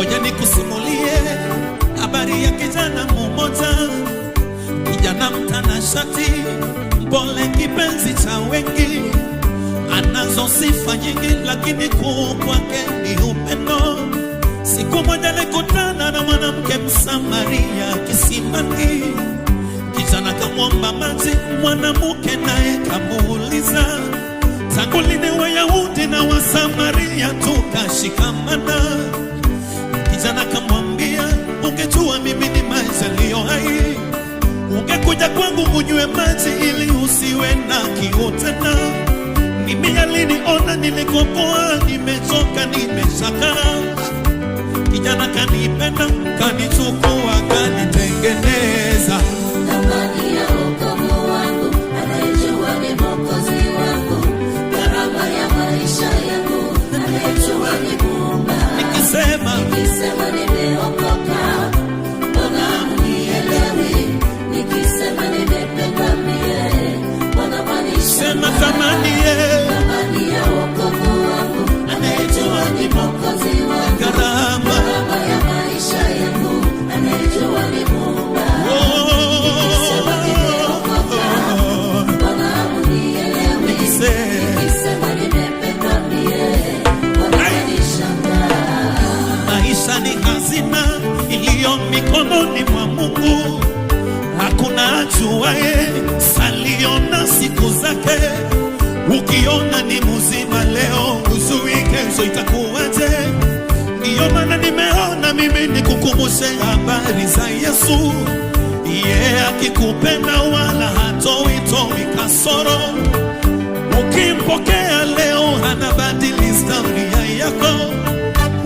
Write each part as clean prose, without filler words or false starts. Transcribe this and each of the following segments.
Ngoja nikusimulie habari ya kijana mmoja, kijana mtanashati, mpole, kipenzi cha wengi, anazo sifa nyingi, lakini kuu kwake ni upendo. Siku moja alikutana na mwanamke Msamaria kisimani. Kijana kamwomba maji, mwanamke naye kamuuliza, tangu lini Wayahudi na Wasamaria tukashikamana? Kijana kamwambia, ungejua mimi ni maji yaliyo hai, ungekuja kwangu unywe maji ili usiwe na kiu tena. Mimi aliniona nilikopoa, nimechoka, nimeshaka. Kijana kanipenda, kanichukua, kanitengeneza. Thamani ya wokovu wangu, anayejua ni Mwokozi wangu. Gharama ya maisha yangu, anayejua ni Muumba. Nikisema nimeokoka, mbona hamnielewi? Nikisema nimependwa mie, mbona mwanishangaa? Sema thamani ya wokovu wangu, anayejua ni Mwokozi wangu. Gharama ya maisha yangu, anayejua ni Muumba. Nikisema nimeokoka, mbona hamnielewi? Nikisema nimependwa mie, mbona mwanishangaa? maisha ni hazina iliyo mikononi mwa Mungu. Hakuna ajuaye salio na siku zake. Ukiona ni mzima leo, uzui kesho itakuwaje? Ndiyo maana nimeona mimi nikukumbushe habari za Yesu. Yeye akikupenda wala hatoi kasoro. Ukimpokea leo, anabadili historia yako.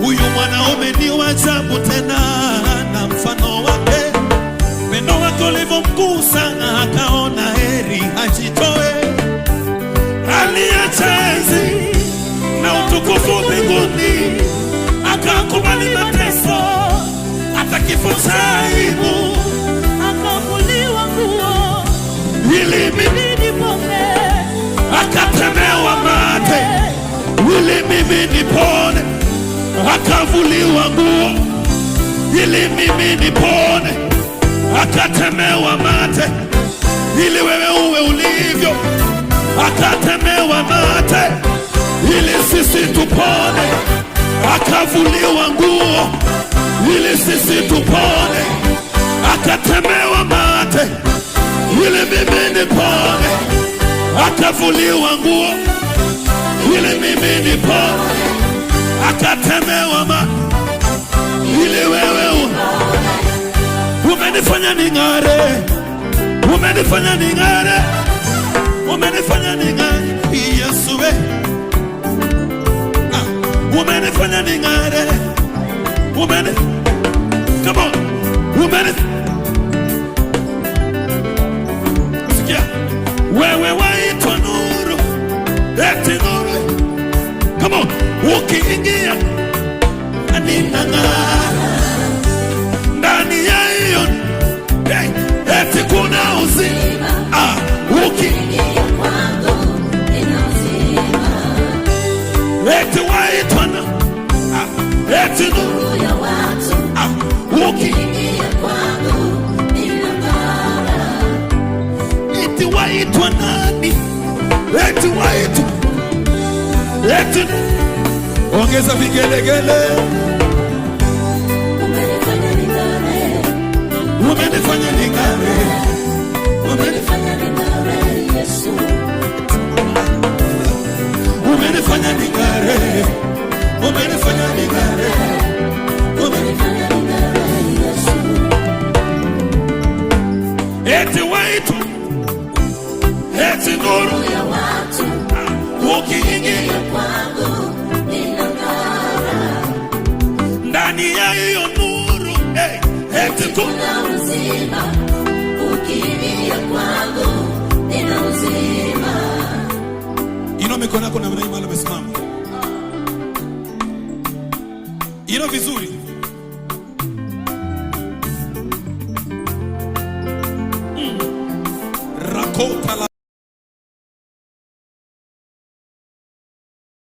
Huyu mwanaume ni wa ajabu, tena na mfano wake. Pendo wake ulivyo mkuu sana, akaona heri ajitoe. Aliacha enzi na utukufu mbinguni, akakubali mateso, hata kifo cha aibu, Akavuliwa nguo ili mimi nipone, akatemewa mate, ili mimi nipone. Akavuliwa nguo ili mimi nipone, akatemewa mate, ili wewe uwe ulivyo. Akatemewa mate, ili sisi tupone. Akavuliwa nguo, ili sisi tupone. Akatemewa mate, ili mimi nipone. Akavuliwa nguo, ili mimi nipone. Akatemewa mate, ili wewe umenifanya ning'are, umenifanya ning'are, umenifanya ning'are. Yesu we, umenifanya ning'are, come on, sikia, wewe waitwa nuru, eti nuru. Come on, ukiingia ninang'ara ndani ya hiyo, eti kuna uzima. Ukiingia kwangu nina uzima. eti waitwa na eti nuru ya watu. Ukiingia kwangu ninang'ara. eti waitwa nani? Eti waitwa, eti ongeza vigelegele. Umenifanya ning'are, Umenifanya ning'are, umenifanya ning'are Yesu. umenifanya ning'are, umenifanya ning'are, Umenifanya ning'are Yesu. eti waitwa, eti nuru ya watu. ukiingia Kwangu ninang'ara. ndani ya hiyo nuru, eti Kuna uzima. Ukiingia kwangu nina uzima. Inua mikono yako na mnaimala umesimama. Inua vizuri.